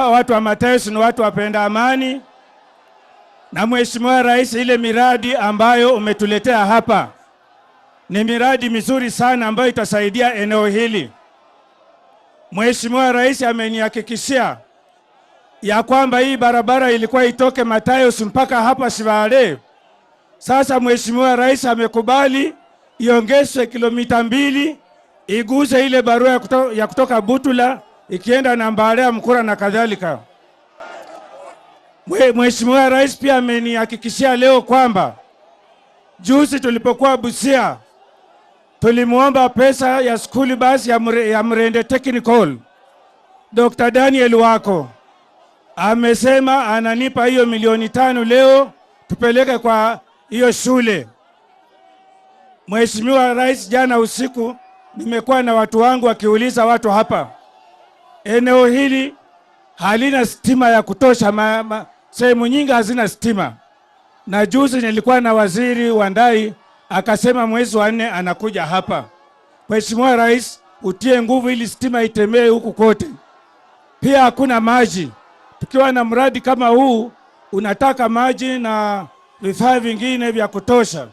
watu wa Matayos ni watu wapenda amani, na Mheshimiwa Rais, ile miradi ambayo umetuletea hapa ni miradi mizuri sana ambayo itasaidia eneo hili. Mheshimiwa Rais amenihakikishia ya kwamba hii barabara ilikuwa itoke Matayos mpaka hapa Sibale. Sasa Mheshimiwa Rais amekubali iongezwe kilomita 2 iguze ile barua ya kutoka Butula ikienda na Mbalea, Mkura na kadhalika. Mheshimiwa Rais pia amenihakikishia leo kwamba juzi tulipokuwa Busia tulimuomba pesa ya school bus ya Mrende Technical. Dr. Daniel Wako amesema ananipa hiyo milioni 5 leo tupeleke kwa hiyo shule. Mheshimiwa Rais, jana usiku nimekuwa na watu wangu wakiuliza watu hapa, eneo hili halina stima ya kutosha, sehemu nyingi hazina stima. Na juzi nilikuwa na waziri Wandai akasema mwezi wa 4 anakuja hapa. Mheshimiwa Rais, utie nguvu ili stima itembee huku kote. Pia hakuna maji. Tukiwa na mradi kama huu unataka maji na vifaa vingine vya kutosha.